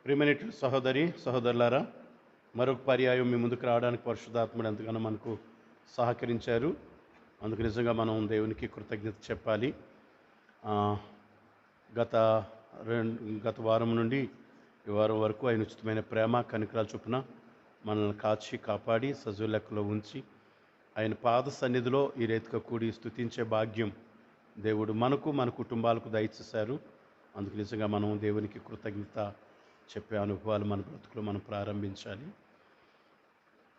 ప్రియమైనటువంటి సహోదరి సహోదరులారా, మరొక పర్యాయం మీ ముందుకు రావడానికి పరిశుద్ధాత్ముడు ఎంతగానో మనకు సహకరించారు. అందుకు నిజంగా మనం దేవునికి కృతజ్ఞత చెప్పాలి. ఆ, గత గత వారం నుండి ఈ వారం వరకు ఆయన ఉచితమైన ప్రేమ కనికరాల చొప్పున మనల్ని కాచి కాపాడి సజీవ లెక్కలో ఉంచి ఆయన పాద సన్నిధిలో ఈ రీతిగా కూడి స్తుతించే భాగ్యం దేవుడు మనకు మన కుటుంబాలకు దయచేశారు. అందుకు నిజంగా మనం దేవునికి కృతజ్ఞత చెప్పే అనుభవాలు మన బ్రతుకులు మనం ప్రారంభించాలి.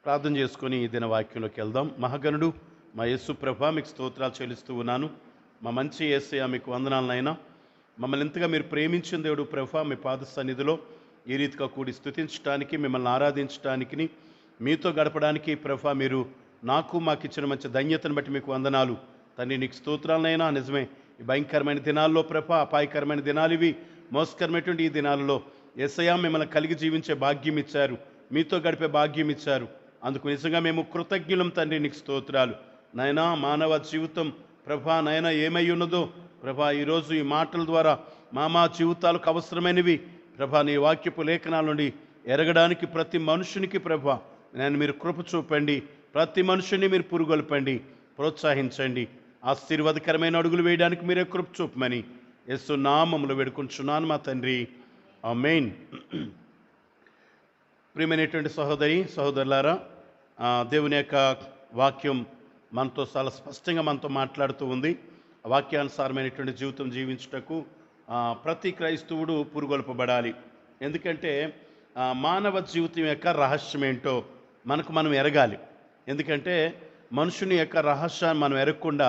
ప్రార్థన చేసుకొని ఈ దిన వాక్యంలోకి వెళ్దాం. మహాగణుడు మా యేసు ప్రభా, మీకు స్తోత్రాలు చెల్లిస్తూ ఉన్నాను. మా మంచి యేసయ్య, మీకు వందనాలనైనా. మమ్మల్ని ఎంతగా మీరు ప్రేమించిన దేవుడు ప్రభా, మీ పాద సన్నిధిలో ఈ రీతిగా కూడి స్తుతించడానికి, మిమ్మల్ని ఆరాధించడానికి, మీతో గడపడానికి ప్రభా, మీరు మాకు ఇచ్చిన మంచి ధన్యతను బట్టి మీకు వందనాలు తండ్రి. నీకు స్తోత్రాలనైనా. నిజమే, ఈ భయంకరమైన దినాల్లో ప్రభా, అపాయకరమైన దినాలు ఇవి, మోసకరమైనటువంటి ఈ దినాలలో యేసయ్య మిమ్మల్ని కలిగి జీవించే భాగ్యం ఇచ్చారు, మీతో గడిపే భాగ్యం ఇచ్చారు. అందుకు నిజంగా మేము కృతజ్ఞులం తండ్రి. నీకు స్తోత్రాలు నాయనా. మానవ జీవితం ప్రభా నాయన ఏమై ఉన్నదో ప్రభా, ఈరోజు ఈ మాటల ద్వారా మా జీవితాలకు అవసరమైనవి ప్రభా, నీ వాక్యపు లేఖనాల నుండి ఎరగడానికి ప్రతి మనుషునికి ప్రభా నేను మీరు కృప చూపండి. ప్రతి మనుషుని మీరు పురుగొల్పండి, ప్రోత్సహించండి. ఆశీర్వాదకరమైన అడుగులు వేయడానికి మీరే కృప చూపమని యేసు నామములో వేడుకుంటున్నాను మా తండ్రి, ఆమేన్. ప్రియమైనటువంటి సహోదరి సహోదరులారా, దేవుని యొక్క వాక్యం మనతో చాలా స్పష్టంగా మనతో మాట్లాడుతూ ఉంది. వాక్యానుసారమైనటువంటి జీవితం జీవించుటకు ప్రతి క్రైస్తవుడు పురుగొల్పబడాలి. ఎందుకంటే మానవ జీవితం యొక్క రహస్యం ఏంటో మనం ఎరగాలి. ఎందుకంటే మనుషుని యొక్క రహస్యాన్ని మనం ఎరగకుండా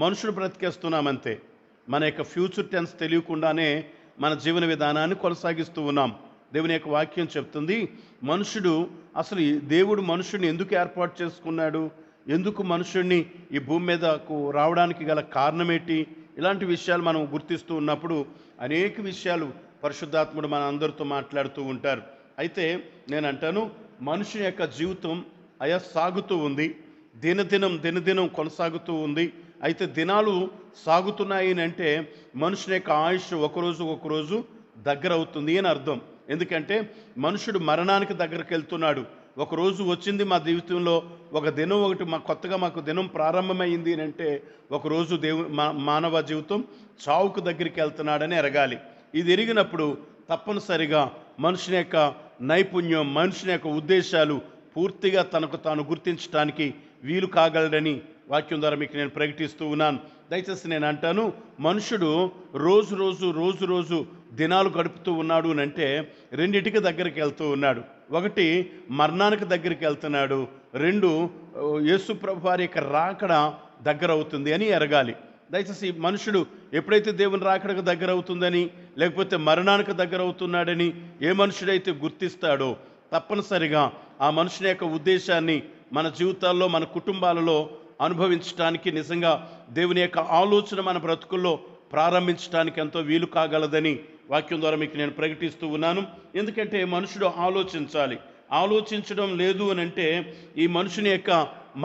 మనుషులు బ్రతికేస్తున్నామంతే. మన యొక్క ఫ్యూచర్ టెన్స్ తెలియకుండానే మన జీవన విధానాన్ని కొనసాగిస్తూ ఉన్నాం. దేవుని యొక్క వాక్యం చెప్తుంది, మనుషుడు అసలు దేవుడు మనుషుని ఎందుకు ఏర్పాటు చేసుకున్నాడు, ఎందుకు మనుషుడిని ఈ భూమి మీదకు రావడానికి గల కారణమేంటి, ఇలాంటి విషయాలు మనం గుర్తిస్తూ ఉన్నప్పుడు అనేక విషయాలు పరిశుద్ధాత్ముడు మన అందరితో మాట్లాడుతూ ఉంటారు. అయితే నేను అంటాను, మనుషుని యొక్క జీవితం సాగుతూ ఉంది, దినదినం కొనసాగుతూ ఉంది. అయితే దినాలు సాగుతున్నాయి అంటే మనుషుని యొక్క ఆయుష్ ఒకరోజు దగ్గర అవుతుంది అని అర్థం. ఎందుకంటే మనుషుడు మరణానికి దగ్గరికి వెళ్తున్నాడు. ఒకరోజు వచ్చింది మా జీవితంలో, ఒక దినం ఒకటి కొత్తగా మాకు దినం ప్రారంభమైంది అని అంటే ఒకరోజు మానవ జీవితం చావుకు దగ్గరికి వెళ్తున్నాడని ఎరగాలి. ఇది ఎరిగినప్పుడు తప్పనిసరిగా మనుషుని యొక్క నైపుణ్యం, మనుషుని యొక్క ఉద్దేశాలు పూర్తిగా తనకు తాను గుర్తించడానికి వీలు కాగలడని వాక్యం ద్వారా మీకు నేను ప్రకటిస్తూ ఉన్నాను. దయచేసి నేను అంటాను, మనుషుడు రోజు దినాలు గడుపుతూ ఉన్నాడు అని అంటే రెండిటికి దగ్గరికి వెళ్తూ ఉన్నాడు. ఒకటి మరణానికి దగ్గరికి వెళ్తున్నాడు, రెండు యేసు ప్రభు వారి యొక్క రాకడ దగ్గర అవుతుంది అని ఎరగాలి. దయచేసి మనుషుడు ఎప్పుడైతే దేవుని రాకడకు దగ్గర అవుతుందని, లేకపోతే మరణానికి దగ్గర అవుతున్నాడని ఏ మనుషుడైతే గుర్తిస్తాడో తప్పనిసరిగా ఆ మనుషుని యొక్క ఉద్దేశాన్ని మన జీవితాల్లో, మన కుటుంబాలలో అనుభవించడానికి, నిజంగా దేవుని యొక్క ఆలోచన మన బ్రతుకుల్లో ప్రారంభించడానికి ఎంతో వీలు కాగలదని వాక్యం ద్వారా మీకు నేను ప్రకటిస్తూ ఉన్నాను. ఎందుకంటే మనుషుడు ఆలోచించాలి. ఆలోచించడం లేదు అని అంటే ఈ మనుషుని యొక్క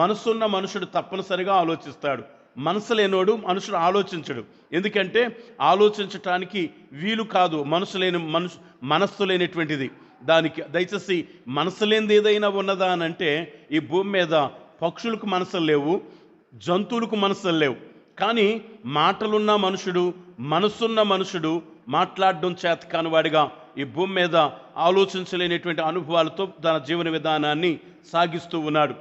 మనసున్న మనుషుడు తప్పనిసరిగా ఆలోచిస్తాడు. మనసు లేనోడు మనుషుడు ఆలోచించడు. ఎందుకంటే ఆలోచించటానికి వీలు కాదు, మనస్సు లేనటువంటిది దానికి. దయచేసి మనసు లేనిది ఏదైనా ఉన్నదా అని అంటే ఈ భూమి మీద పక్షులకు మనసులు లేవు, జంతువులకు మనసులు లేవు. కానీ మాటలున్న మనుషుడు, మనసున్న మనుషుడు మాట్లాడడం చేత కానివాడిగా ఈ భూమి మీద ఆలోచించలేనటువంటి అనుభవాలతో తన జీవన విధానాన్ని సాగిస్తూ ఉన్నాడు.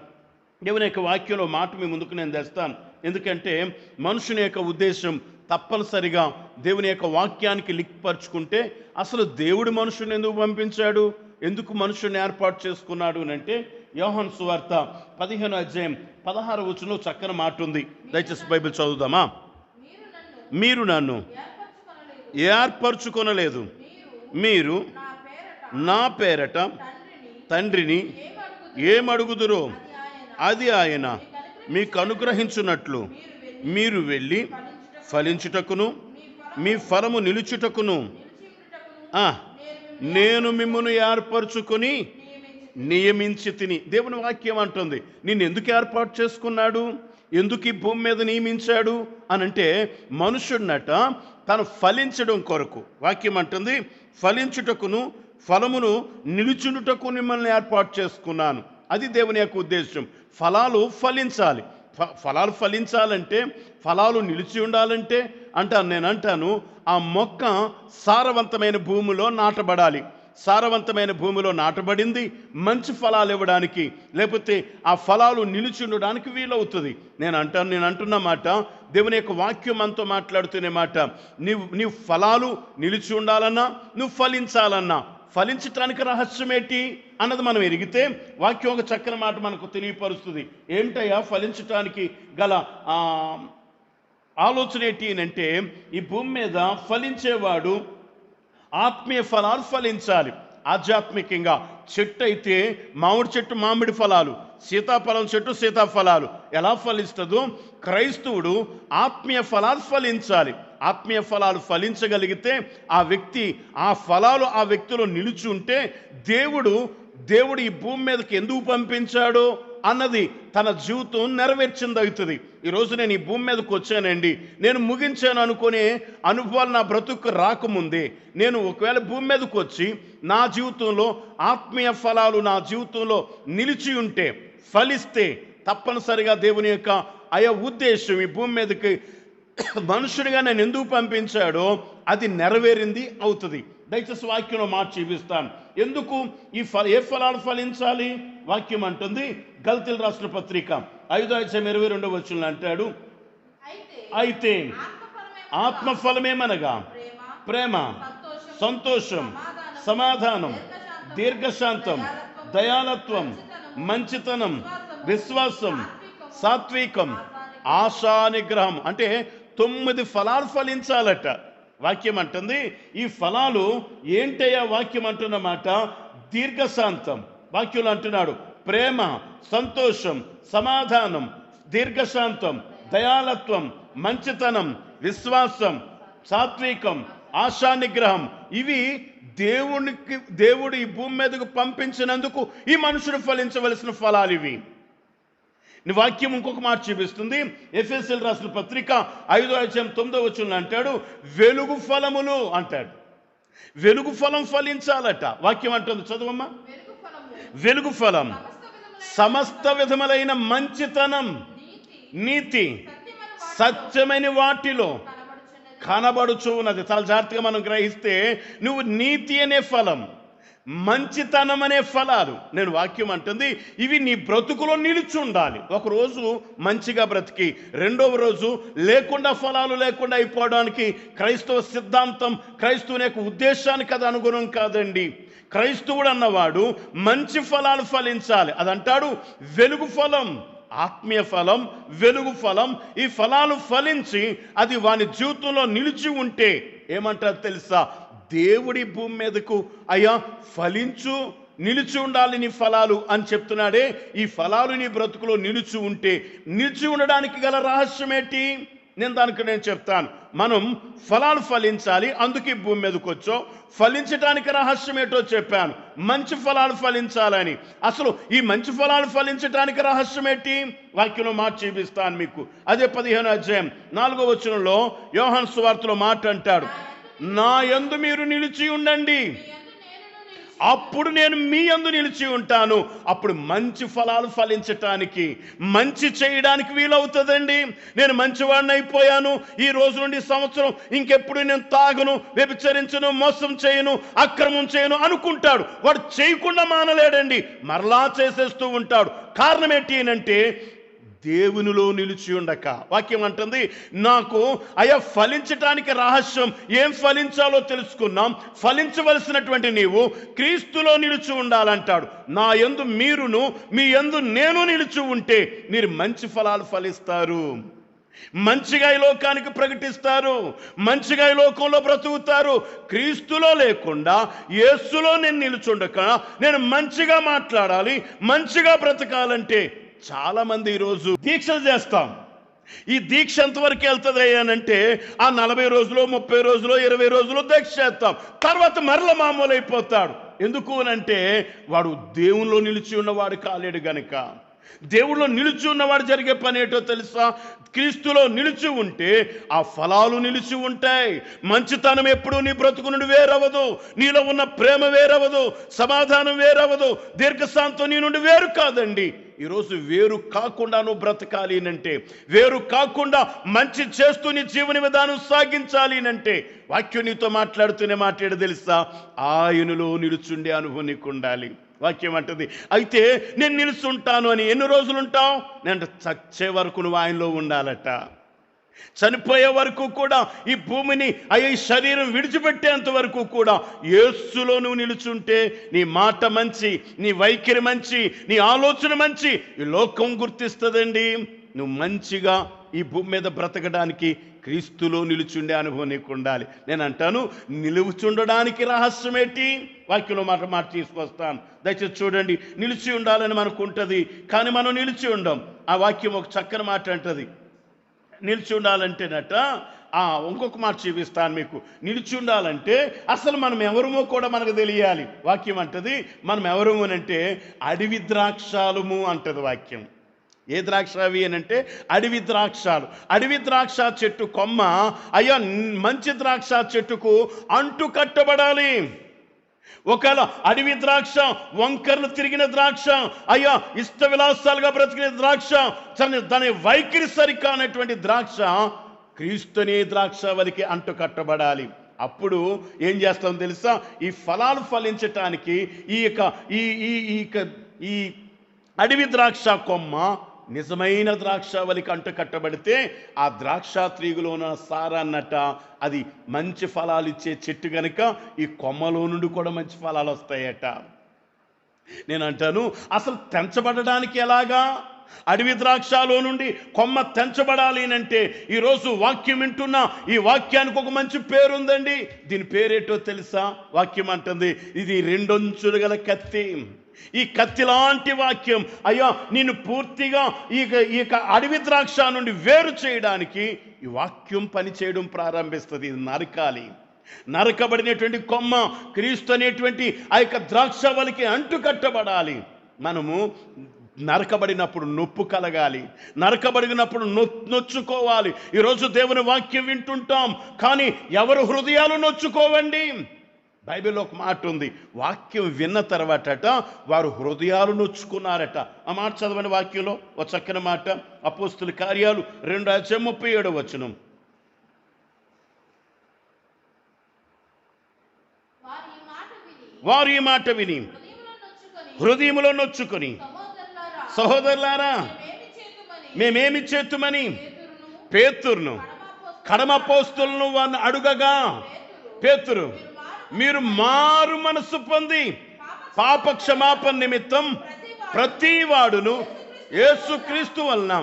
దేవుని యొక్క వాక్యంలో మాట మీ ముందుకు నేను తెస్తాను. ఎందుకంటే మనుషుని యొక్క ఉద్దేశం తప్పనిసరిగా దేవుని యొక్క వాక్యానికి లింక్పరుచుకుంటే అసలు దేవుడు మనుషుని ఎందుకు పంపించాడు, ఎందుకు మనుషుని ఏర్పాటు చేసుకున్నాడు అని అంటే యోహాను సువార్త 15వ అధ్యాయం 16వ వచనంలో చక్కని మాట ఉంది. దయచేసి బైబిల్ చదువుదామా. మీరు నన్ను ఏర్పరచుకొనలేదు, మీరు నా పేరట తండ్రిని ఏమడుగుదురో అది ఆయన మీకు అనుగ్రహించున్నట్లు మీరు వెళ్ళి ఫలించుటకును మీ ఫలము నిలుచుటకును నేను మిమ్మును ఏర్పరచుకొని నియమించి తిని. దేవుని వాక్యం అంటుంది, నిన్ను ఎందుకు ఏర్పాటు చేసుకున్నాడు, ఎందుకు ఈ భూమి మీద నియమించాడు అనంటే మనుషుడినట తను ఫలించడం కొరకు. వాక్యం అంటుంది, ఫలించుటకును ఫలమును నిలుచుండుటకు మిమ్మల్ని ఏర్పాటు చేసుకున్నాను. అది దేవుని యొక్క ఉద్దేశం. ఫలాలు ఫలించాలి. ఫలాలు ఫలించాలంటే, ఫలాలు నిలిచి ఉండాలంటే నేను అంటాను ఆ మొక్క సారవంతమైన భూమిలో నాటబడాలి. సారవంతమైన భూమిలో నాటబడింది మంచి ఫలాలు ఇవ్వడానికి, లేకపోతే ఆ ఫలాలు నిలిచి ఉండడానికి వీలవుతుంది. నేను అంటున్న మాట, దేవుని యొక్క వాక్యం మనతో మాట్లాడుతున్న మాట. నీవు ఫలాలు నిలిచి ఉండాలన్నా, నువ్వు ఫలించాలన్నా, ఫలించటానికి రహస్యం ఏంటి అన్నది మనం ఎరిగితే వాక్యం ఒక చక్కని మాట మనకు తెలియపరుస్తుంది. ఏమిటయ్యా ఫలించటానికి గల ఆలోచన ఏంటి అంటే, ఈ భూమి మీద ఫలించేవాడు ఆత్మీయ ఫలాలు ఫలించాలి. ఆధ్యాత్మికంగా చెట్టు అయితే మామిడి చెట్టు మామిడి ఫలాలు, సీతాఫలం చెట్టు సీతాఫలాలు ఎలా ఫలిస్తుందో క్రైస్తవుడు ఆత్మీయ ఫలాలు ఫలించాలి. ఆత్మీయ ఫలాలు ఫలించగలిగితే ఆ వ్యక్తి, ఆ ఫలాలు ఆ వ్యక్తిలో నిలిచి ఉంటే దేవుడు ఈ భూమి మీదకి ఎందుకు పంపించాడో అన్నది తన జీవితం నెరవేర్చిందవుతుంది. ఈరోజు నేను ఈ భూమి మీదకి వచ్చానండి, నేను ముగించాను అనుకునే అనుభవాలు నా బ్రతుకు రాకముందే నేను ఒకవేళ భూమి మీదకి వచ్చి నా జీవితంలో ఆత్మీయ ఫలాలు నా జీవితంలో నిలిచి ఉంటే, ఫలిస్తే, తప్పనిసరిగా దేవుని యొక్క ఉద్దేశం ఈ భూమి మీదకి మనుషుడిగా నేను ఎందుకు పంపించాడో అది నెరవేరింది అవుతుంది. దయచేసి వాక్యంలో మాట చూపిస్తాను. ఎందుకు ఏ ఫలాలు ఫలించాలి? వాక్యం అంటుంది, గల్తీలు రాసిన పత్రిక 5:22 అంటాడు, అయితే ఆత్మఫలమేమనగా ప్రేమ, సంతోషం, సమాధానం, దీర్ఘశాంతం, దయాలత్వం, మంచితనం, విశ్వాసం, సాత్వికం, ఆశానిగ్రహం. అంటే 9 ఫలాలు ఫలించాలట. వాక్యం అంటుంది ఈ ఫలాలు ఏంటయ్యా? వాక్యం అంటున్నమాట దీర్ఘశాంతం. వాక్యంలో అంటున్నాడు ప్రేమ, సంతోషం, సమాధానం, దీర్ఘశాంతం, దయాలత్వం, మంచితనం, విశ్వాసం, సాత్వికం, ఆశానిగ్రహం. ఇవి దేవుడు ఈ భూమి మీదకు పంపించినందుకు ఈ మనుషుడు ఫలించవలసిన ఫలాలు ఇవి. వాక్యం ఇంకొక మాట చూపిస్తుంది. ఎఫెసీయులకు రాసిన పత్రిక 5:9 అంటాడు, వెలుగు ఫలములు అంటాడు. వెలుగు ఫలం ఫలించాలట. వాక్యం అంటుంది, చదువమ్మా. వెలుగు ఫలం సమస్త విధములైన మంచితనం, నీతి, సత్యమైన వాటిలో కనబడుచు ఉన్నది. చాలా జాగ్రత్తగా మనం గ్రహిస్తే, నువ్వు నీతి అనే ఫలం, మంచితనం అనే ఫలాలు, నేను వాక్యం అంటుంది ఇవి నీ బ్రతుకులో నిలిచి ఉండాలి. ఒకరోజు మంచిగా బ్రతికి రెండవ రోజు లేకుండా, ఫలాలు లేకుండా అయిపోవడానికి క్రైస్తవ సిద్ధాంతం, క్రైస్తవుని యొక్క ఉద్దేశానికి అది అనుగుణం కాదండి. క్రైస్తవుడు అన్నవాడు మంచి ఫలాలు ఫలించాలి. అదంటాడు వెలుగు ఫలం, ఆత్మీయ ఫలం, వెలుగు ఫలం. ఈ ఫలాలు ఫలించి అది వాని జీవితంలో నిలిచి ఉంటే ఏమంటారు తెలుసా? దేవుడి భూమి మీదకు ఫలించు, నిలిచి ఉండాలి నీ ఫలాలు అని చెప్తున్నాడే. ఈ ఫలాలు నీ బ్రతుకులో నిలిచి ఉంటే, నిలిచి ఉండడానికి గల రహస్యం ఏంటి? నేను చెప్తాను. మనం ఫలాలు ఫలించాలి, అందుకే భూమి మీదకి వచ్చాం. ఫలించడానికి రహస్యం ఏంటో చెప్పాను. మంచి ఫలాలు ఫలించాలని. అసలు ఈ మంచి ఫలాలు ఫలించడానికి రహస్యం ఏంటి? వాక్యంలో మాట చూపిస్తాను మీకు. అదే 15:4 యోహాను సువార్తలో మాట అంటాడు, నా యందు మీరు నిలిచి ఉండండి, అప్పుడు నేను మీ యందు నిలిచి ఉంటాను. అప్పుడు మంచి ఫలాలు ఫలించటానికి, మంచి చేయడానికి వీలవుతుందండి. నేను మంచివాడిని అయిపోయాను, ఈ రోజు నుండి సంవత్సరం ఇంకెప్పుడు నేను తాగను, వ్యభిచరించను, మోసం చేయను, అక్రమం చేయను అనుకుంటాడు. వాడు చేయకుండా మానలేడండి, మరలా చేసేస్తూ ఉంటాడు. కారణం ఏంటి అంటే దేవునిలో నిలిచి ఉండక. వాక్యం అంటుంది నాకు ఫలించటానికి రహస్యం, ఏం ఫలించాలో తెలుసుకున్నాం. ఫలించవలసినటువంటి నీవు క్రీస్తులో నిలిచి ఉండాలంటాడు. నా యందు మీరును, మీ యందు నేను నిలిచి ఉంటే మీరు మంచి ఫలాలు ఫలిస్తారు, మంచిగా ఈ లోకానికి ప్రకటిస్తారు, మంచిగా ఈ లోకంలో బ్రతుకుతారు. క్రీస్తులో లేకుండా, యేసులో నేను నిలుచుండక, నేను మంచిగా మాట్లాడాలి, మంచిగా బ్రతకాలంటే చాలామంది ఈరోజు దీక్షలు చేస్తాం. ఈ దీక్ష ఎంతవరకు వెళ్తుంది అనంటే ఆ 40 రోజులు, 30 రోజులు, 20 రోజులు దీక్ష చేస్తాం. తర్వాత మరల మామూలు అయిపోతాడు. ఎందుకు అనంటే వాడు దేవునిలో నిలిచి ఉన్నవాడు కాలేడు గనుక. దేవుళ్ళో నిలిచి ఉన్నవాడు జరిగే పని ఏంటో తెలుసా? క్రీస్తులో నిలిచి ఉంటే ఆ ఫలాలు నిలిచి ఉంటాయి. మంచితనం ఎప్పుడూ నీ బ్రతుకు నుండి వేరవదు, నీలో ఉన్న ప్రేమ వేరవదు, సమాధానం వేరవదు, దీర్ఘశాంతం నీ నుండి వేరు కాదండి. ఈరోజు వేరు కాకుండా నువ్వు బ్రతకాలి అంటే, వేరు కాకుండా మంచి చేస్తూ నీ జీవన విధానం సాగించాలి అంటే, వాక్యం నీతో మాట్లాడుతూనే మాట్లాడు తెలుసా, ఆయనలో నిలుచుండే అనుభవం నీకు ఉండాలి. వాక్యం అంటుంది, అయితే నేను నిలుచుంటాను అని. ఎన్ని రోజులు ఉంటావు? నేను చచ్చే వరకు నువ్వు ఆయనలో ఉండాలట. చనిపోయే వరకు కూడా, ఈ భూమిని ఈ శరీరం విడిచిపెట్టేంత వరకు కూడా యేసులో నువ్వు నిలుచుంటే నీ మాట మంచి, నీ వైఖరి మంచి, నీ ఆలోచన మంచి, ఈ లోకం గుర్తిస్తుందండి. నువ్వు మంచిగా ఈ భూమి మీద బ్రతకడానికి క్రీస్తులో నిలుచుండే అనుభవం నీకు ఉండాలి. నేను అంటాను, నిలుచుండడానికి రహస్యం ఏంటి? వాక్యంలో మాట తీసుకొస్తాను, దయచేసి చూడండి. నిలిచి ఉండాలని మనకు ఉంటుంది, కానీ మనం నిలిచి ఉండం. ఆ వాక్యం ఒక చక్కని మాట అంటది, నిలిచి ఉండాలంటేనట. ఇంకొక మాట చూపిస్తాను మీకు. నిలిచి ఉండాలంటే అసలు మనం ఎవరమో కూడా మనకు తెలియాలి. వాక్యం అంటది, మనం ఎవరము అంటే అడవి ద్రాక్షాలము అంటది వాక్యం. ఏ ద్రాక్ష అవి అని అంటే అడవి ద్రాక్షాలు. అడవి ద్రాక్ష చెట్టు కొమ్మ మంచి ద్రాక్ష చెట్టుకు అంటు కట్టబడాలి. ఒకవేళ అడవి ద్రాక్ష, వంకర్లు తిరిగిన ద్రాక్ష, ఇష్ట విలాసాలుగా బ్రతికిన ద్రాక్ష, దాని వైఖరి సరికానటువంటి ద్రాక్ష క్రీస్తునే ద్రాక్ష వలికి అంటు కట్టబడాలి. అప్పుడు ఏం చేస్తాం తెలుసా? ఈ ఫలాలు ఫలించటానికి ఈ అడవి ద్రాక్ష కొమ్మ నిజమైన ద్రాక్షావళికి అంటు కట్టబడితే ఆ ద్రాక్ష తీగలో ఉన్న సారాన్నట అది మంచి ఫలాలు ఇచ్చే చెట్టు కనుక ఈ కొమ్మలో నుండి కూడా మంచి ఫలాలు వస్తాయట. నేను అంటాను, అసలు తెంచబడడానికి ఎలాగా? అడవి ద్రాక్షలో నుండి కొమ్మ తెంచబడాలి అంటే ఈరోజు వాక్యం వింటున్నా, ఈ వాక్యానికి ఒక మంచి పేరు ఉందండి. దీని పేరేటో తెలుసా? వాక్యం అంటుంది, ఇది రెండొంచులు గల కత్తి. ఈ కత్తి లాంటి వాక్యం నిన్ను పూర్తిగా ఈ అడవి ద్రాక్ష నుండి వేరు చేయడానికి ఈ వాక్యం పని చేయడం ప్రారంభిస్తుంది. ఇది నరకాలి. నరకబడినటువంటి కొమ్మ క్రీస్తు అనేటువంటి ద్రాక్షవల్లికి అంటు కట్టబడాలి. మనము నరకబడినప్పుడు నొప్పు కలగాలి, నరకబడినప్పుడు నొచ్చుకోవాలి. ఈరోజు దేవుని వాక్యం వింటుంటాం, కానీ ఎవరు హృదయాలు నొచ్చుకోవండి. బైబిల్లో ఒక మాట ఉంది, వాక్యం విన్న తర్వాతట వారు హృదయాలు నొచ్చుకున్నారట. ఆ మాట చదవని వాక్యంలో ఒక చక్కని మాట, అపోస్తుల కార్యాలు 2:37 వారు ఈ మాట విని హృదయములో నొచ్చుకొని, సహోదరులారా మేమేమి చేతుమని పేతురును కడమ అపోస్తలును వారిని అడుగగా, పేతురు మీరు మారు మనసు పొంది పాప క్షమాపణ నిమిత్తం ప్రతి వాడును యేసుక్రీస్తు వలన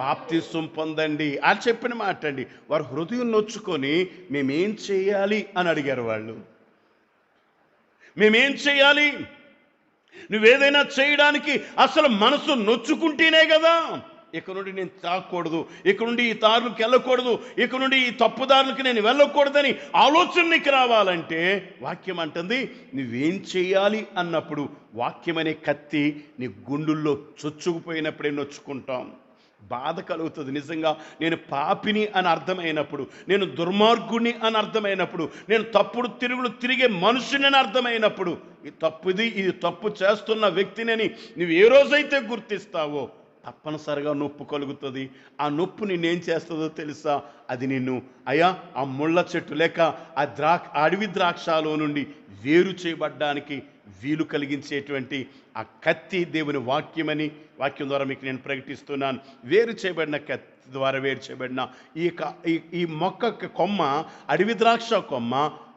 బాప్తిసం పొందండి అని చెప్పిన మాట అండి. వారు హృదయం నొచ్చుకొని మేమేం చేయాలి అని అడిగారు. వాళ్ళు మేమేం చేయాలి? నువ్వేదైనా చేయడానికి అసలు మనసు నొచ్చుకుంటేనే కదా. ఇక నుండి నేను తాగకూడదు, ఇక నుండి ఈ దారులకు వెళ్ళకూడదు, ఇక నుండి ఈ తప్పుదారులకు నేను వెళ్ళకూడదని ఆలోచన నీకు రావాలంటే వాక్యం అంటుంది నువ్వేం చేయాలి అన్నప్పుడు వాక్యం అనే కత్తి నీ గుండుల్లో చొచ్చుకుపోయినప్పుడే నొచ్చుకుంటాం. బాధ కలుగుతుంది నిజంగా. నేను పాపిని అని అర్థమైనప్పుడు, నేను దుర్మార్గుని అని అర్థమైనప్పుడు, నేను తప్పుడు తిరిగే మనుషుని అని అర్థమైనప్పుడు, ఇది తప్పు చేస్తున్న వ్యక్తిని నువ్వు ఏ రోజైతే గుర్తిస్తావో తప్పనిసరిగా నొప్పి కలుగుతుంది. ఆ నొప్పి నిన్నేం చేస్తుందో తెలుసా? అది నిన్ను ఆ ముళ్ళ చెట్టు లేక అడవి ద్రాక్షలో నుండి వేరు చేయబడ్డానికి వీలు కలిగించేటువంటి ఆ కత్తి దేవుని వాక్యమని వాక్యం ద్వారా మీకు నేను ప్రకటిస్తున్నాను. వేరు చేయబడిన కత్తి ద్వారా వేరు చేయబడిన ఈ మొక్క కొమ్మ, అడవి ద్రాక్ష కొమ్మ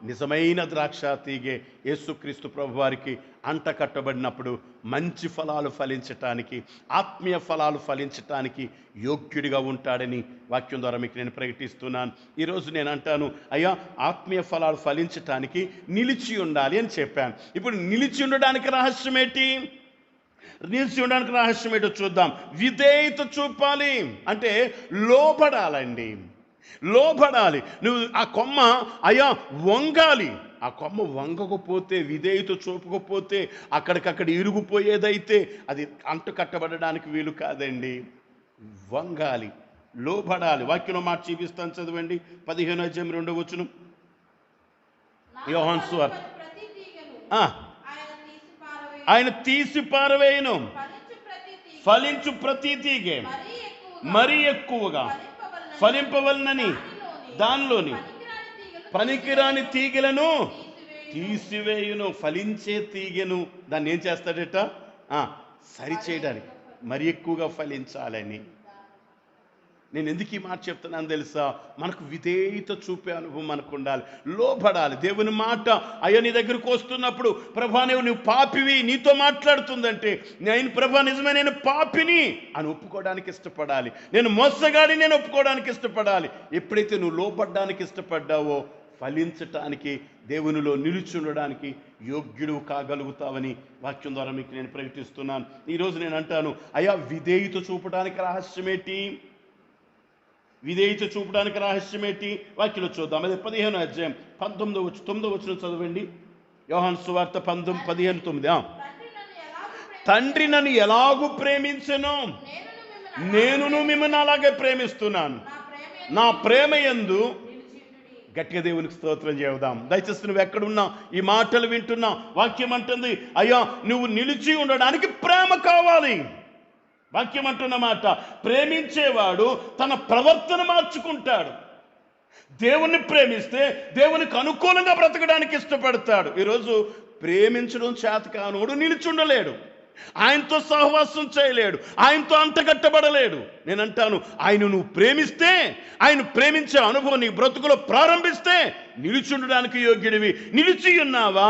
నిజమైన ద్రాక్ష తీగే యేసుక్రీస్తు ప్రభు వారికి అంట కట్టబడినప్పుడు మంచి ఫలాలు ఫలించటానికి, ఆత్మీయ ఫలాలు ఫలించటానికి యోగ్యుడిగా ఉంటాడని వాక్యం ద్వారా మీకు నేను ప్రకటిస్తున్నాను. ఈరోజు నేను అంటాను, ఆత్మీయ ఫలాలు ఫలించటానికి నిలిచి ఉండాలి అని చెప్పాను. ఇప్పుడు నిలిచి ఉండడానికి రహస్యం ఏంటి? నిలిచి ఉండడానికి రహస్యం ఏంటో చూద్దాం. విధేయత చూపాలి అంటే లోబడాలండి. లోబడాలి. నువ్వు ఆ కొమ్మ వంగాలి. ఆ కొమ్మ వంగకపోతే, విధేయత చూపకపోతే, అక్కడికక్కడ ఇరుగుపోయేదైతే అది అంటు కట్టబడడానికి వీలు కాదండి. వంగాలి, లోబడాలి. వాక్యంలో మాట చూపిస్తాను, చదవండి. 15:2 యోహాను సువార్త. ఆయన తీసి పారవేయను, ఫలించు ప్రతి తీగె మరీ ఎక్కువగా ఫలింపవలనని దానిలోని పనికిరాని తీగలను తీసివేయును. ఫలించే తీగెను దాన్ని ఏం చేస్తాడట? సరిచేయడానికి, మరి ఎక్కువగా ఫలించాలని. నేను ఎందుకు ఈ మాట చెప్తున్నాను తెలుసా? మనకు విధేయత చూపే అనుభవం మనకు ఉండాలి, లోబడాలి. దేవుని మాట అయ్యా నీ దగ్గరకు వస్తున్నప్పుడు, ప్రభా నువ్వు పాపివి, నీతో మాట్లాడుతుందంటే నేను ప్రభా నిజమే నేను పాపిని అని ఒప్పుకోవడానికి ఇష్టపడాలి. నేను మోసగాడి నేను ఒప్పుకోవడానికి ఇష్టపడాలి. ఎప్పుడైతే నువ్వు లోబడ్డానికి ఇష్టపడ్డావో ఫలించటానికి, దేవునిలో నిలిచి ఉండడానికి యోగ్యుడు కాగలుగుతావని వాక్యం ద్వారా మీకు నేను ప్రకటిస్తున్నాను. ఈరోజు నేను అంటాను, అయ్యా విధేయత చూపడానికి రహస్యమేంటి? విధేయత చూపడానికి రహస్యమేంటి? వాక్యంలో చూద్దాం. అదే 15:19 చదవండి. యోహాను సువార్త 15:9. తండ్రి నన్ను ఎలాగూ ప్రేమించెనో నేనును మిమ్మల్ని అలాగే ప్రేమిస్తున్నాను. నా ప్రేమ యందు గట్టిగా దేవునికి స్తోత్రం చేద్దాం. దయచేసి నువ్వు ఎక్కడున్నా ఈ మాటలు వింటున్నా, వాక్యం అంటుంది అయ్యా నువ్వు నిలిచి ఉండడానికి ప్రేమ కావాలి. వాక్యం అంటున్న మాట, ప్రేమించేవాడు తన ప్రవర్తన మార్చుకుంటాడు. దేవుణ్ణి ప్రేమిస్తే దేవునికి అనుకూలంగా బ్రతకడానికి ఇష్టపడతాడు. ఈరోజు ప్రేమించడం చేత కానోడు నిలిచి ఉండలేడు, ఆయనతో సహవాసం చేయలేడు, ఆయనతో అంటగట్టబడలేడు. నేనంటాను, ఆయన నువ్వు ప్రేమిస్తే, ఆయన ప్రేమించే అనుభవం నీ బ్రతుకులో ప్రారంభిస్తే నిలిచి ఉండడానికి యోగ్యుడివి. నిలిచి ఉన్నావా?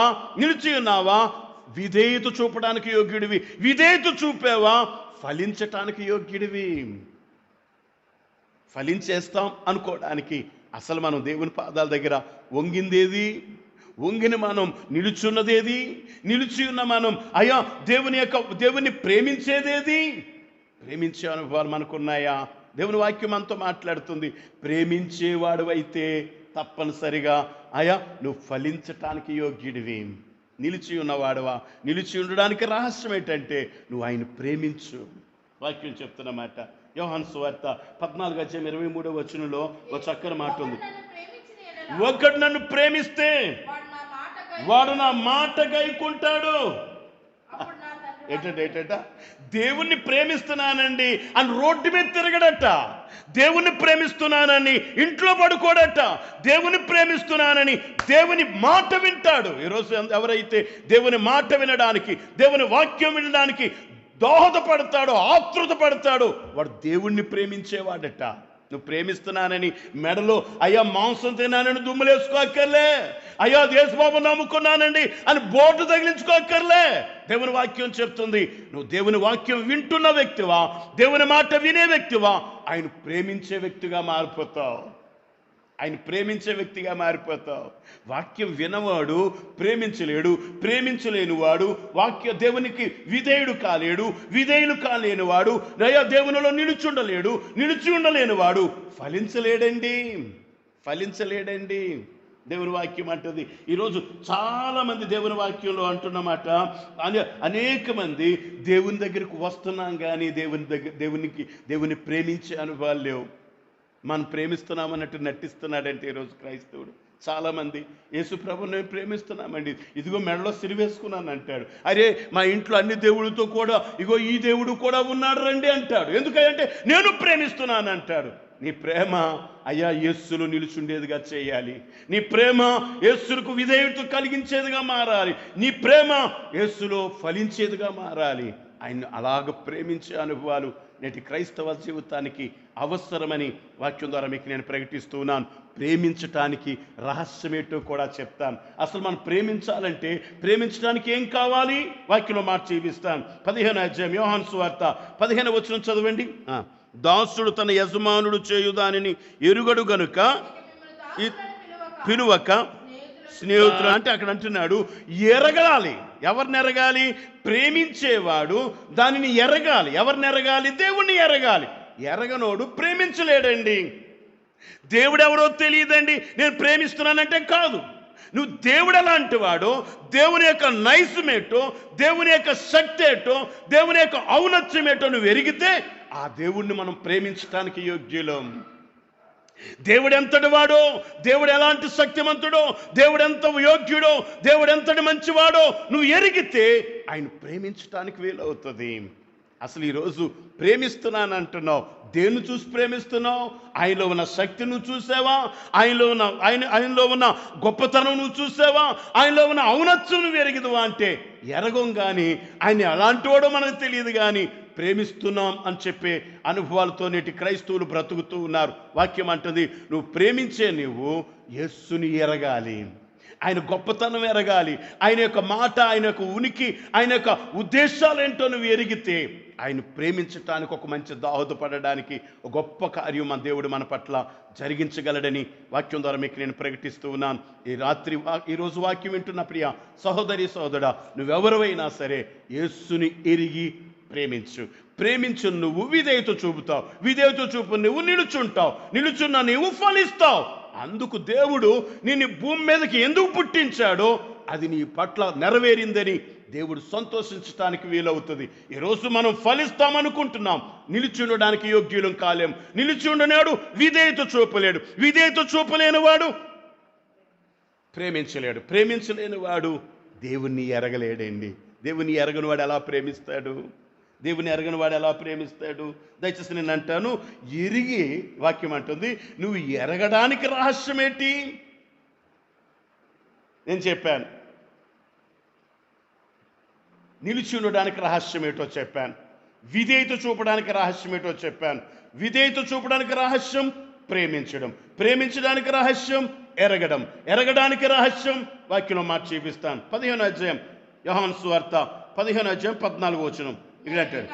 విధేయత చూపడానికి యోగ్యుడివి. విధేయత చూపావా? ఫలించటానికి యోగ్యుడివి. ఫలించేస్తాం అనుకోవడానికి అసలు మనం దేవుని పాదాల దగ్గర వంగిందేది? వంగిన మనం నిలుచున్నదేది? నిలిచి ఉన్న మనం అయ్యా దేవుని ప్రేమించేదేది? ప్రేమించే అనుభవాలు మనకున్నాయా? దేవుని వాక్యం మనతో మాట్లాడుతుంది. ప్రేమించేవాడు అయితే తప్పనిసరిగా అయ్యా నువ్వు ఫలించటానికి యోగ్యుడివి. నిలిచి ఉన్నవాడువా? నిలిచి ఉండడానికి రహస్యం ఏంటంటే నువ్వు ఆయన ప్రేమించు. వాక్యం చెప్తున్నమాట. యోహాను సువార్త 14:23 ఒక చక్కని మాట ఉంది. ఒకడు నన్ను ప్రేమిస్తే వాడు నా మాట గైకుంటాడు. ఏంటంట? దేవుణ్ణి ప్రేమిస్తున్నానండి అని రోడ్డు మీద తిరగడట. దేవుణ్ణి ప్రేమిస్తున్నానని ఇంట్లో పడుకోడట. దేవుని ప్రేమిస్తున్నానని దేవుని మాట వింటాడు. ఈరోజు ఎవరైతే దేవుని మాట వినడానికి, దేవుని వాక్యం వినడానికి దోహదపడతాడో, ఆతృత పడతాడో వాడు దేవుణ్ణి ప్రేమించేవాడట. నువ్వు ప్రేమిస్తున్నానని మెడలో అయ్యా మాంసం తిన్నానని దుమ్ములేసుకోక్కర్లే, అయ్యా దేశబాబు నమ్ముకున్నానండి అని బోర్డు తగిలించుకోక్కర్లే. దేవుని వాక్యం చెప్తుంది, నువ్వు దేవుని వాక్యం వింటున్న వ్యక్తివా, దేవుని మాట వినే వ్యక్తివా, ఆయన ప్రేమించే వ్యక్తిగా మారిపోతావు. ఆయన ప్రేమించే వ్యక్తిగా మారిపోతావు. వాక్యం వినవాడు ప్రేమించలేడు, ప్రేమించలేనివాడు దేవునికి విధేయుడు కాలేడు, విధేయులు కాలేనివాడు నయా దేవునిలో నిలిచి ఉండలేనివాడు ఫలించలేడండి. దేవుని వాక్యం అంటుంది. ఈరోజు చాలామంది దేవుని వాక్యంలో అంటున్నమాట, అనేక మంది దేవుని దగ్గరకు వస్తున్నాం కానీ దేవుని ప్రేమించే అనుభవాలు లేవు. మనం ప్రేమిస్తున్నామన్నట్టు నటిస్తున్నాడంటే ఈరోజు క్రైస్తవుడు. చాలామంది యేసు ప్రభువుని నేను ప్రేమిస్తున్నామండి, ఇదిగో మెడలో సిరివేసుకున్నాను అంటాడు. అరే మా ఇంట్లో అన్ని దేవుడితో కూడా ఇగో ఈ దేవుడు కూడా ఉన్నాడు రండి అంటాడు. ఎందుకంటే నేను ప్రేమిస్తున్నాను అంటాడు. నీ ప్రేమ అయ్యా యేసులో నిలుచుండేదిగా చేయాలి. నీ ప్రేమ యేసుకు విధేయత కలిగించేదిగా మారాలి. నీ ప్రేమ యేసులో ఫలించేదిగా మారాలి. ఆయన అలాగ ప్రేమించే అనుభవాలు నేటి క్రైస్తవ జీవితానికి అవసరమని వాక్యం ద్వారా మీకు నేను ప్రకటిస్తూ ఉన్నాను. ప్రేమించటానికి రహస్యమేటో కూడా చెప్తాను. అసలు మనం ప్రేమించాలంటే ప్రేమించడానికి ఏం కావాలి? వాక్యంలో మాట చూపిస్తాను. 15 యోహాను సువార్త 15 చదవండి. దాసుడు తన యజమానుడు చేయు దానిని ఎరుగడు గనుక పిలువక స్నేహితులు అంటే అక్కడ అంటున్నాడు ఎరగాలి. ఎవరిని ఎరగాలి? ప్రేమించేవాడు దానిని ఎరగాలి. ఎవరిని ఎరగాలి? దేవుణ్ణి ఎరగాలి. ఎరగనోడు ప్రేమించలేడండి. దేవుడు ఎవరో తెలియదండి, నేను ప్రేమిస్తున్నానంటే కాదు. నువ్వు దేవుడు ఎలాంటి వాడో, దేవుని యొక్క నైజమేటో, దేవుని యొక్క శక్తి ఏటో, దేవుని యొక్క ఔన్నత్యమేటో నువ్వు ఎరిగితే ఆ దేవుణ్ణి మనం ప్రేమించడానికి యోగ్యులం. దేవుడు ఎంతటి వాడో, దేవుడు ఎలాంటి శక్తిమంతుడో, దేవుడు ఎంత యోగ్యుడో, దేవుడు ఎంతటి మంచివాడో నువ్వు ఎరిగితే ఆయన ప్రేమించడానికి వీలవుతుంది. అసలు ఈరోజు ప్రేమిస్తున్నాను అంటున్నావు, దేన్ని చూసి ప్రేమిస్తున్నావు? ఆయనలో ఉన్న శక్తి నువ్వు చూసావా? ఆయనలో ఉన్న గొప్పతనం నువ్వు చూసావా? ఆయనలో ఉన్న ఔన్నత్యం నువ్వు ఎరిగిదవా అంటే ఎరగం. కానీ ఆయన ఎలాంటి వాడో మనకు తెలియదు. కానీ ప్రేమిస్తున్నాం అని చెప్పే అనుభవాలతో నేటి క్రైస్తవులు బ్రతుకుతూ ఉన్నారు. వాక్యం అంటుంది, నువ్వు ప్రేమించే నువ్వు యేసుని ఎరగాలి, ఆయన గొప్పతనం ఎరగాలి, ఆయన యొక్క మాట, ఆయన యొక్క ఉనికి, ఆయన యొక్క ఉద్దేశాలు ఏంటో నువ్వు ఎరిగితే ఆయన ప్రేమించటానికి ఒక మంచి దోహదపడడానికి ఒక గొప్ప కార్యం మన దేవుడు మన పట్ల జరిగించగలడని వాక్యం ద్వారా మీకు నేను ప్రకటిస్తూ ఉన్నాను. ఈరోజు వాక్యం వింటున్న ప్రియ సహోదరి సహోదరుడా, నువ్వెవరివైనా సరే యేసుని ఎరిగి ప్రేమించు. నువ్వు విధేయత చూపుతావు, విధేయత చూపు నువ్వు నిలుచుంటావు, నిలుచున్న నువ్వు ఫలిస్తావు. అందుకు దేవుడు నిన్ను భూమి మీదకి ఎందుకు పుట్టించాడో అది నీ పట్ల నెరవేరిందని దేవుడు సంతోషించడానికి వీలవుతుంది. ఈరోజు మనం ఫలిస్తామనుకుంటున్నాం, నిలిచి ఉండడానికి యోగ్యులం కాలేం. నిలిచి ఉండనాడు విధేయత చూపలేడు, విధేయత చూపలేని వాడు ప్రేమించలేడు, ప్రేమించలేని వాడు దేవుణ్ణి ఎరగలేడండి. దేవుని ఎరగని వాడు ఎలా ప్రేమిస్తాడు? దేవుని ఎరగని వాడు ఎలా ప్రేమిస్తాడు? దయచేసి నేను అంటాను, ఎరిగి వాక్యం అంటుంది, నువ్వు ఎరగడానికి రహస్యం ఏంటి? నేను చెప్పాను, నిలిచి ఉండడానికి రహస్యం ఏంటో చెప్పాను, విధేయత చూపడానికి రహస్యం ఏంటో చెప్పాను. విధేయత చూపడానికి రహస్యం ప్రేమించడం, ప్రేమించడానికి రహస్యం ఎరగడం, ఎరగడానికి రహస్యం వాక్యంలో మాట చూపిస్తాను. 15వ అధ్యాయం యోహాను సువార్త 15వ అధ్యాయం 14వ వచనం ఇక్కడ అంటాడు,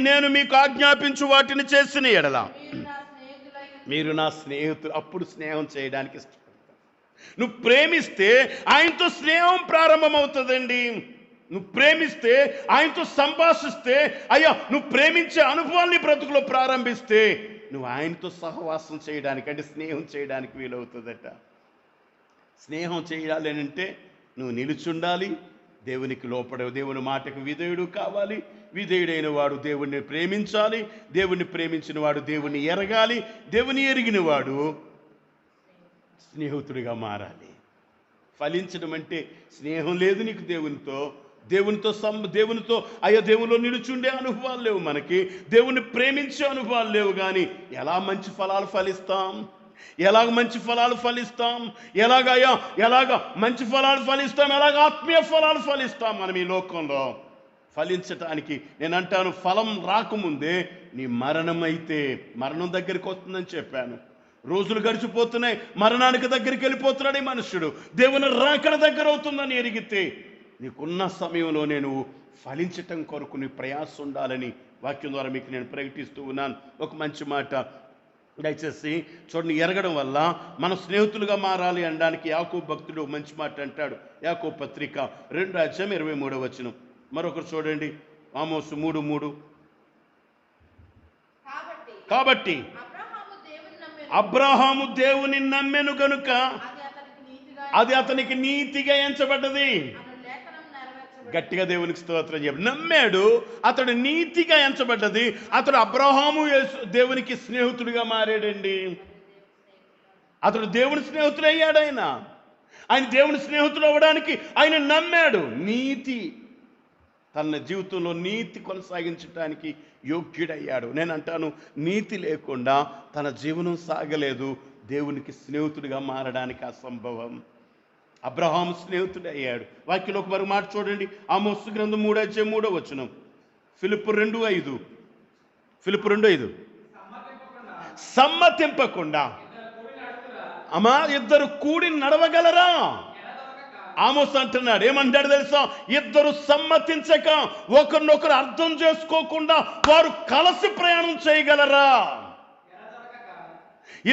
నేను మీకు ఆజ్ఞాపించు వాటిని చేసిన ఎడల మీరు నా స్నేహితులు. అప్పుడు స్నేహం చేయడానికి ఇష్టపడతాను. నువ్వు ప్రేమిస్తే ఆయనతో స్నేహం ప్రారంభమవుతుందండి. నువ్వు ప్రేమిస్తే ఆయనతో సంభాషిస్తే, అయ్యా నువ్వు ప్రేమించే అనుభవాన్ని బ్రతుకులో ప్రారంభిస్తే నువ్వు ఆయనతో సహవాసం చేయడానికి, అంటే స్నేహం చేయడానికి వీలవుతుందట. స్నేహం చేయాలి అని అంటే నువ్వు నిలుచుండాలి, దేవునికి లోపడే, దేవుని మాటకు విధేయుడు కావాలి. విధేయుడైన వాడు దేవుణ్ణి ప్రేమించాలి, దేవుణ్ణి ప్రేమించిన వాడు దేవుణ్ణి ఎరగాలి, దేవుని ఎరిగిన వాడు స్నేహితుడిగా మారాలి. ఫలించడం అంటే స్నేహం లేదు నీకు దేవునితో అయ్యో దేవునిలో నిలుచుండే అనుభవాలు లేవు, మనకి దేవుణ్ణి ప్రేమించే అనుభవాలు లేవు. కానీ ఎలా మంచి ఫలాలు ఫలిస్తాం? ఎలాగ మంచి ఫలాలు ఫలిస్తాం? ఎలాగ మంచి ఫలాలు ఫలిస్తాం? ఎలాగ ఆత్మీయ ఫలాలు ఫలిస్తాం? మనం ఈ లోకంలో ఫలించటానికి నేను అంటాను, ఫలం రాకముందే నీ మరణం అయితే, మరణం దగ్గరికి వస్తుందని చెప్పాను. రోజులు గడిచిపోతున్నాయి, మరణానికి దగ్గరికి వెళ్ళిపోతున్నాడు ఈ మనుష్యుడు. దేవుని రాకడ దగ్గర అవుతుందని ఎరిగితే నీకున్న సమయంలో నేను ఫలించటం కొరకు నీ ప్రయాసం ఉండాలని వాక్యం ద్వారా మీకు నేను ప్రకటిస్తూ ఉన్నాను. ఒక మంచి మాట దయచేసి చూడండి, ఎరగడం వల్ల మన స్నేహితులుగా మారాలి అనడానికి యాకోబు భక్తుడు మంచి మాట అంటాడు. యాకోబు పత్రిక 2:23 వచనం. మరొకరు చూడండి, ఆమోసు 3:3. కాబట్టి అబ్రహాము దేవుని నమ్మెను గనుక అది అతనికి నీతిగా ఎంచబడ్డది. గట్టిగా దేవునికి స్తోత్రం చెప్పి నమ్మాడు, అతడు నీతిగా ఎంచబడ్డది. అతడు అబ్రహాము దేవునికి స్నేహితుడిగా మారాడండి. అతడు దేవుని స్నేహితుడు అయ్యాడు. ఆయన దేవుని స్నేహితుడు అవ్వడానికి ఆయన నమ్మాడు. నీతి, తన జీవితంలో నీతి కొనసాగించడానికి యోగ్యుడయ్యాడు. నేను అంటాను, నీతి లేకుండా తన జీవనం సాగలేదు. దేవునికి స్నేహితుడిగా మారడానికి అసంభవం. అబ్రహాము స్నేహితుడు అయ్యాడు. వాక్యంలోకి మరో మాట చూడండి, ఆమోసు గ్రంథం 3:3 వచనం. ఫిలిప్పు 2:5 సమ్మతింపకుండా అమ్మా ఇద్దరు కూడి నడవగలరా? ఆమోస్ అంటున్నాడు, ఏమంటాడు తెలుసా? ఇద్దరు సమ్మతించక ఒకరినొకరు అర్థం చేసుకోకుండా వారు కలిసి ప్రయాణం చేయగలరా?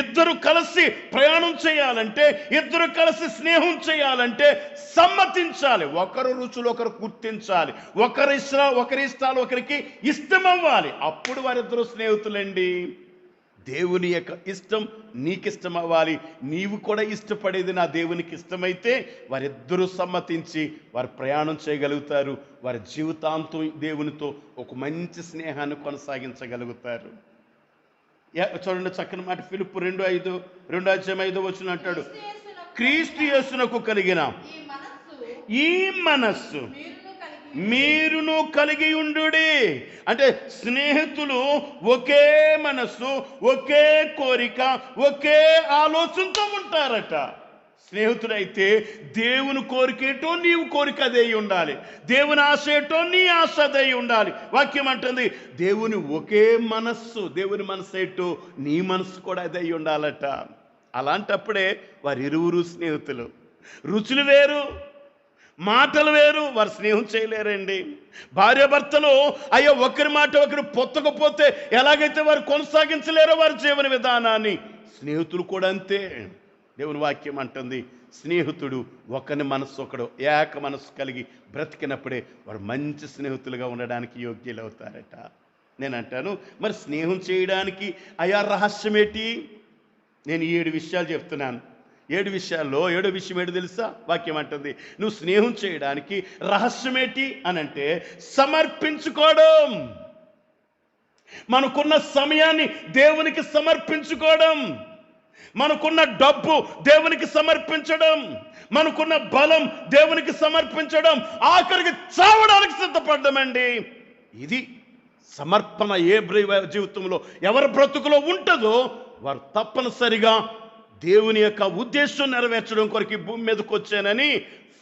ఇద్దరు కలిసి ప్రయాణం చేయాలంటే, ఇద్దరు కలిసి స్నేహం చేయాలంటే సమ్మతించాలి. ఒకరు రుచులు ఒకరు గుర్తించాలి, ఒకరి ఇష్టాలు ఒకరికి ఇష్టం అవ్వాలి. అప్పుడు వారిద్దరు స్నేహితులండి. దేవుని యొక్క ఇష్టం నీకిష్టం అవ్వాలి. నీవు కూడా ఇష్టపడేది నా దేవునికి ఇష్టమైతే వారిద్దరూ సమ్మతించి వారు ప్రయాణం చేయగలుగుతారు. వారి జీవితాంతం దేవునితో ఒక మంచి స్నేహాన్ని కొనసాగించగలుగుతారు. చూడండి చక్కని మాట, ఫిలిప్పు 2:5 అంటాడు, క్రీస్తు యేసునకు కలిగిన ఈ మనస్సు మీరును కలిగి ఉండుడి. అంటే స్నేహితులు ఒకే మనస్సు, ఒకే కోరిక, ఒకే ఆలోచనతో ఉంటారట. స్నేహితుడైతే దేవుని కోరికేటో నీవు కోరిక అదే ఉండాలి, దేవుని ఆశ ఏటో నీ ఆశ అదే ఉండాలి. వాక్యం అంటుంది దేవుని ఒకే మనస్సు, దేవుని మనస్సు ఏటో నీ మనస్సు కూడా అదే ఉండాలట. అలాంటప్పుడే వారిరువురు స్నేహితులు. రుచులు వేరు, మాటలు వేరు, వారు స్నేహం చేయలేరండి. భార్యాభర్తలు అయ్యో ఒకరి మాట ఒకరు పొత్తకపోతే ఎలాగైతే వారు కొనసాగించలేరో వారి జీవన విధానాన్ని, స్నేహితులు కూడా అంతే. దేవుని వాక్యం అంటుంది స్నేహితుడు ఒకరి మనస్సు ఒకడు ఏక మనస్సు కలిగి బ్రతికినప్పుడే వారు మంచి స్నేహితులుగా ఉండడానికి యోగ్యులు అవుతారట. నేను అంటాను, మరి స్నేహం చేయడానికి అయా రహస్యం ఏంటి? నేను 7 విషయాలు చెప్తున్నాను. 7 విషయాల్లో 7వ విషయం ఏంటి తెలుసా? వాక్యం అంటుంది నువ్వు స్నేహం చేయడానికి రహస్యం ఏంటి అని అంటే సమర్పించుకోవడం. మనకున్న సమయాన్ని దేవునికి సమర్పించుకోవడం, మనకున్న డబ్బు దేవునికి సమర్పించడం, మనకున్న బలం దేవునికి సమర్పించడం, ఆఖరికి చావడానికి సిద్ధపడ్డామండి. ఇది సమర్పణ ఏ జీవితంలో ఎవరి బ్రతుకులో ఉంటుందో వారు తప్పనిసరిగా దేవుని యొక్క ఉద్దేశం నెరవేర్చడం కొరకు భూమి మీదకి వచ్చానని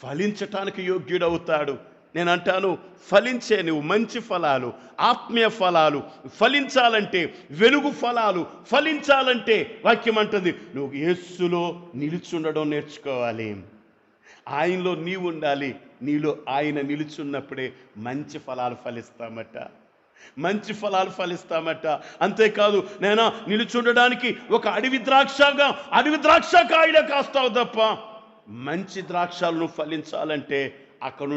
ఫలించటానికి యోగ్యుడవుతాడు. నేను అంటాను, ఫలించే నువ్వు మంచి ఫలాలు, ఆత్మీయ ఫలాలు ఫలించాలంటే, వెలుగు ఫలాలు ఫలించాలంటే వాక్యం అంటుంది నువ్వు యేసులో నిలుచుండడం నేర్చుకోవాలి. ఆయనలో నీవు ఉండాలి, నీలో ఆయన నిలుచున్నప్పుడే మంచి ఫలాలు ఫలిస్తామట, మంచి ఫలాలు ఫలిస్తామట. అంతేకాదు నేను నిలుచుండడానికి ఒక అడవి ద్రాక్ష కాయలే కాస్తావు తప్ప మంచి ద్రాక్షలను ఫలించాలంటే అక్కడ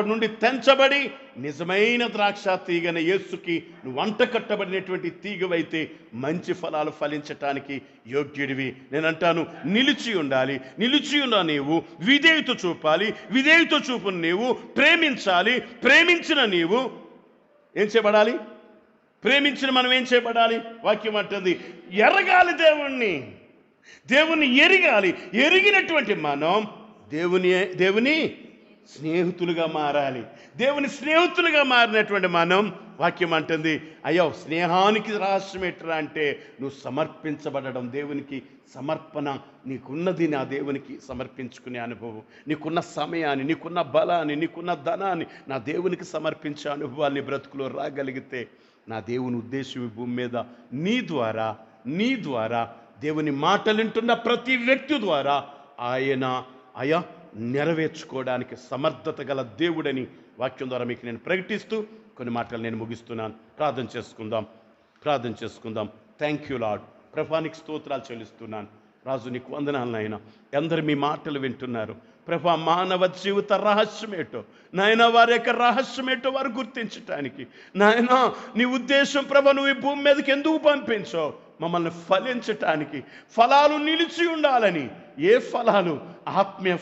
నుండి తెంచబడి నిజమైన ద్రాక్ష తీగన యేసుకి నువ్వు వంట కట్టబడినటువంటి తీగవైతే మంచి ఫలాలు ఫలించటానికి యోగ్యుడివి. నేను అంటాను, నిలిచి ఉండాలి. నిలిచి ఉన్న నీవు విధేయత చూపాలి, విధేయత చూపును నీవు ప్రేమించాలి. ప్రేమించిన నీవు ఏం చేయబడాలి? ప్రేమించిన మనం ఏం చేయబడాలి? వాక్యం అంటుంది ఎరగాలి, దేవుణ్ణి ఎరగాలి. ఎరిగినటువంటి మనం దేవుని స్నేహితులుగా మారాలి. దేవుని స్నేహితులుగా మారినటువంటి మనం వాక్యం అంటుంది అయ్యో స్నేహానికి రహస్యం ఎట్లా అంటే నువ్వు సమర్పించబడడం, దేవునికి సమర్పణ. నీకున్నది నా దేవునికి సమర్పించుకునే అనుభవం, నీకున్న సమయాన్ని, నీకున్న బలాన్ని, నీకున్న ధనాన్ని నా దేవునికి సమర్పించే అనుభవాన్ని బ్రతుకులో రాగలిగితే నా దేవుని ఉద్దేశం భూమి మీద నీ ద్వారా దేవుని మాటలింటున్న ప్రతి వ్యక్తి ద్వారా ఆయన నెరవేర్చుకోవడానికి సమర్థత గల దేవుడని వాక్యం ద్వారా మీకు నేను ప్రకటిస్తూ కొన్ని మాటలు నేను ముగిస్తున్నాను. ప్రార్థన చేసుకుందాం. Thank you lord. ప్రభానికి స్తోత్రాలు చెల్లిస్తున్నాను. రాజు నీకు వందనాలు నాయన. అందరు మీ మాటలు వింటున్నారు ప్రభా. మానవ జీవిత రహస్యమేటో నాయన, వారి యొక్క రహస్యమేటో వారు గుర్తించటానికి నాయన నీ ఉద్దేశం ప్రభ, నువ్వు ఈ భూమి మీదకి ఎందుకు పంపించావు? మమ్మల్ని ఫలించటానికి, ఫలాలు నిలిచి ఉండాలని. ఏ ఫలాలు? ఆత్మీయ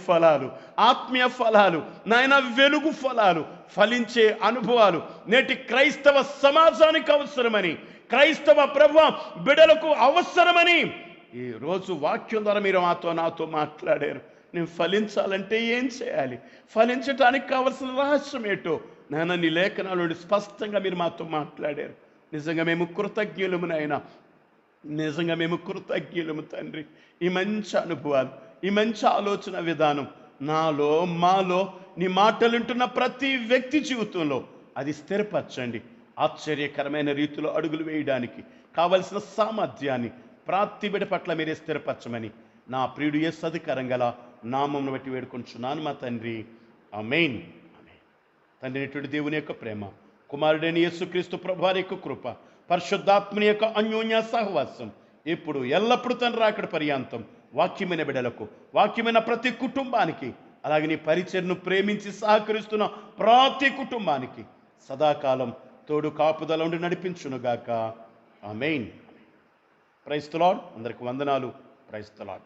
ఫలాలు నాయన, వెలుగు ఫలాలు, ఫలించే అనుభవాలు నేటి క్రైస్తవ సమాజానికి అవసరమని, క్రైస్తవ ప్రభు బిడ్డలకు అవసరమని ఈ రోజు వాక్యం ద్వారా మీరు నాతో మాట్లాడారు. నేను ఫలించాలంటే ఏం చేయాలి? ఫలించడానికి కావలసిన రహస్యం ఏంటో నాయన నీ లేఖనాల నుండి స్పష్టంగా మీరు మాతో మాట్లాడారు. నిజంగా మేము కృతజ్ఞులము నాయన, నిజంగా మేము కృతజ్ఞులము తండ్రి. ఈ మంచి అనుభవాలు, ఈ మంచి ఆలోచన విధానం మాలో నీ మాటలు వింటున్న ప్రతి వ్యక్తి జీవితంలో అది స్థిరపరచండి. ఆశ్చర్యకరమైన రీతిలో అడుగులు వేయడానికి కావలసిన సామర్థ్యాన్ని ప్రతి బిడ్డ పట్ల మీరే స్థిరపరచమని నా ప్రియుడు యేసు అధికారం గల నామమును బట్టి వేడుకొంచున్నాను మా తండ్రి. ఆమేన్. తండ్రి అయినటువంటి దేవుని యొక్క ప్రేమ, కుమారుడైన యేసుక్రీస్తు ప్రభువారి యొక్క కృప, పరిశుద్ధాత్మని యొక్క అన్యోన్య సహవాసం ఇప్పుడు ఎల్లప్పుడూ తండ్రి రాకడ పర్యంతం వాక్యమైన బిడ్డలకు, వాక్యమైన ప్రతి కుటుంబానికి, అలాగే నీ పరిచర్ను ప్రేమించి సహకరిస్తున్న ప్రతి కుటుంబానికి సదాకాలం తోడు కాపుదల ఉండి నడిపించునుగాక. ఆమేన్. Praise the lord. అందరికి వందనాలు. Praise the lord.